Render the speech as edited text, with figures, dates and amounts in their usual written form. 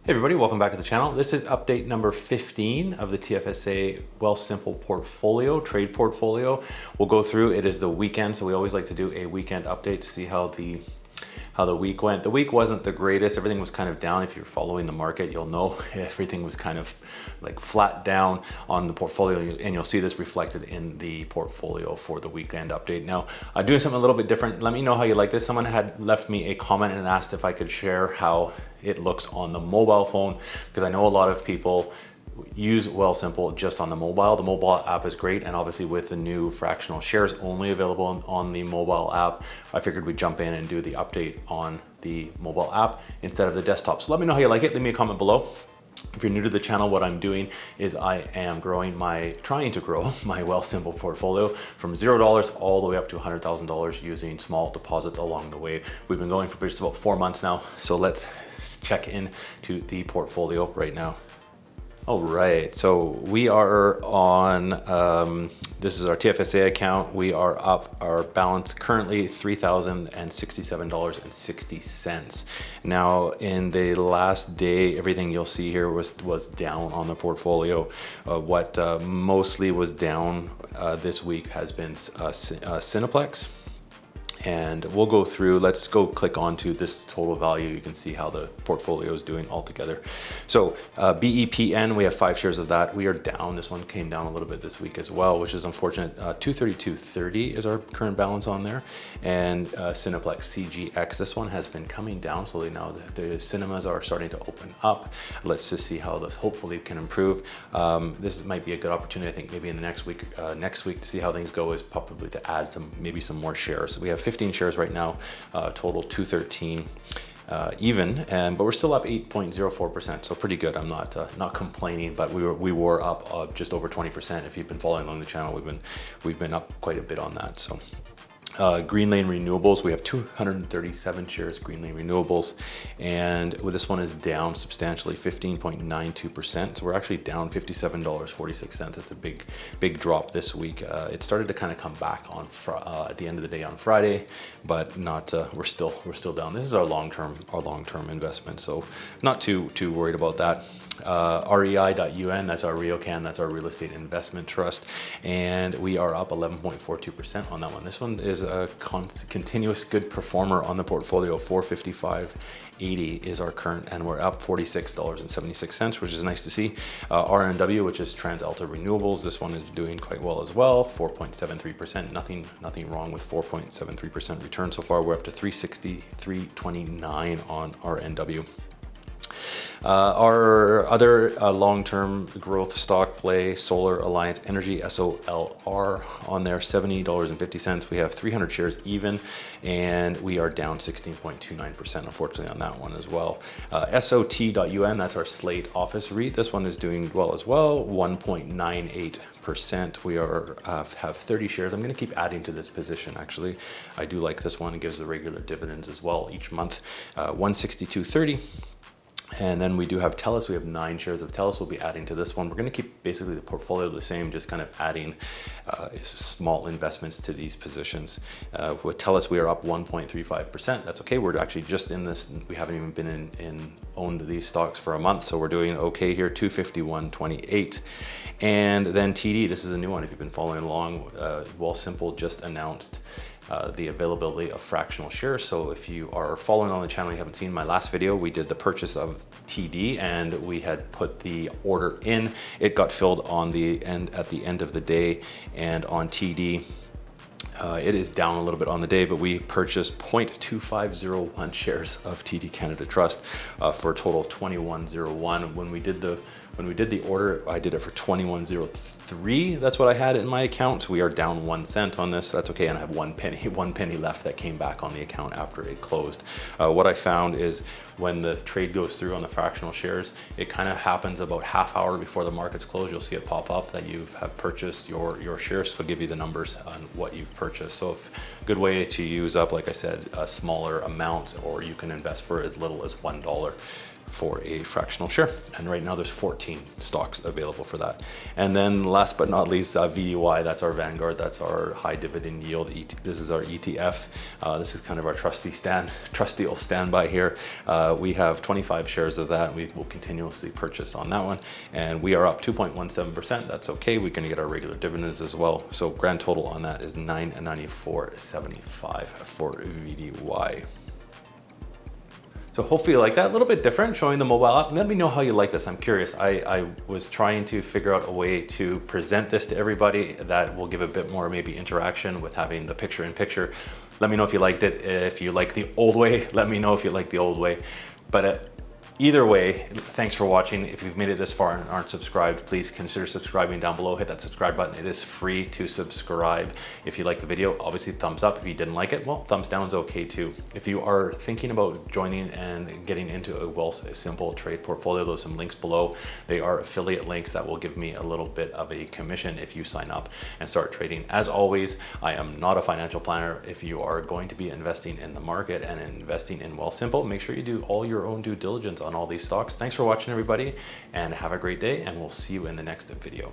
Hey everybody, welcome back to the channel. This is update number 15 of the TFSA Wealthsimple Portfolio, Trade Portfolio. We'll go through, it is the weekend, so we always like to do a weekend update to see how the week went. The week wasn't the greatest, everything was kind of down. If you're following the market, you'll know everything was kind of like flat down on the portfolio, and you'll see this reflected in the portfolio for the weekend update. Now, doing something a little bit different. Let me know how you like this. Someone had left me a comment and asked if I could share how it looks on the mobile phone, because I know a lot of people use Wealthsimple just on the mobile. The mobile app is great, and obviously with the new fractional shares only available on the mobile app, I figured we'd jump in and do the update on the mobile app instead of the desktop. So let me know how you like it. Leave me a comment below. If you're new to the channel, what I'm doing is I am trying to grow my Wealthsimple portfolio from $0 all the way up to $100,000 using small deposits along the way. We've been going for just about 4 months now. So let's check into the portfolio right now. All right, so we are on, this is our TFSA account. We are up, our balance currently $3,067.60. Now in the last day, everything you'll see here was down on the portfolio. What mostly was down this week has been Cineplex. And we'll go through, let's go click onto this total value. You can see how the portfolio is doing altogether. So BEP.UN, we have 5 shares of that. We are down, this one came down a little bit this week as well, which is unfortunate. 232.30 is our current balance on there. And Cineplex CGX, this one has been coming down slowly now. The cinemas are starting to open up. Let's just see how this hopefully can improve. This might be a good opportunity, I think maybe in the next week to see how things go, is probably to add maybe some more shares. We have 15 shares right now, total 213 even, but we're still up 8.04%, so pretty good. I'm not complaining, but we were up just over 20%. If you've been following along the channel, we've been up quite a bit on that. So Greenlane Renewables, we have 237 shares, Greenlane Renewables, and this one is down substantially, 15.92%. So we're actually down $57.46. It's a big drop this week. It started to kind of come back on at the end of the day on Friday, but not. We're still down. This is our long-term investment, so not too worried about that. REI.UN, that's our RioCan, that's our real estate investment trust, and we are up 11.42% on that one. This one is a continuous good performer on the portfolio. 455.80 is our current, and we're up $46.76, which is nice to see. RNW, which is TransAlta Renewables, this one is doing quite well as well. 4.73%, nothing wrong with 4.73% return so far. We're up to 363.29 on RNW. Our other long-term growth stock play, Solar Alliance Energy, SOLR, on there, $70.50. We have 300 shares even, and we are down 16.29%, unfortunately, on that one as well. SOT.UN, that's our Slate office REIT. This one is doing well as well, 1.98%. We have 30 shares. I'm going to keep adding to this position, actually. I do like this one. It gives the regular dividends as well each month. 162.30. And then we do have Telus. We have 9 shares of Telus. We'll be adding to this one. We're going to keep basically the portfolio the same, just kind of adding small investments to these positions. With Telus, we are up 1.35%. That's okay. We're actually just in this. We haven't even been owned these stocks for a month, so we're doing okay here. 251.28. And then TD. This is a new one. If you've been following along, Wealthsimple just announced the availability of fractional shares. So if you are following on the channel, you haven't seen my last video, we did the purchase of TD, and we had put the order in. It got filled at the end of the day, and on TD, it is down a little bit on the day, but we purchased 0.2501 shares of TD Canada Trust for a total of 2101. When we did the order, I did it for 2103. That's what I had in my account. We are down 1 cent on this. That's okay, and I have one penny left that came back on the account after it closed. What I found is when the trade goes through on the fractional shares, it kind of happens about half hour before the markets close. You'll see it pop up that you have purchased your shares. So it'll give you the numbers on what you've purchased. So a good way to use up, like I said, a smaller amount, or you can invest for as little as $1. for a fractional share. And right now there's 14 stocks available for that. And then last but not least, VUI, that's our Vanguard, that's our high dividend yield. This is our ETF. This is kind of our trusty old standby here. We have 25 shares of that. We will continuously purchase on that one. And we are up 2.17%. That's okay. We can get our regular dividends as well. So grand total on that is $994.75 for VDY. So hopefully you like that. A little bit different, showing the mobile app. Let me know how you like this. I'm curious. I was trying to figure out a way to present this to everybody that will give a bit more maybe interaction with having the picture in picture. Let me know if you liked it. If you like the old way, let me know if you like the old way. But either way, thanks for watching. If you've made it this far and aren't subscribed, please consider subscribing down below. Hit that subscribe button. It is free to subscribe. If you like the video, obviously thumbs up. If you didn't like it, well, thumbs down is okay too. If you are thinking about joining and getting into a Wealthsimple Trade Portfolio, there's some links below. They are affiliate links that will give me a little bit of a commission if you sign up and start trading. As always, I am not a financial planner. If you are going to be investing in the market and investing in Wealthsimple, make sure you do all your own due diligence on all these stocks. Thanks for watching, everybody, and have a great day, and we'll see you in the next video.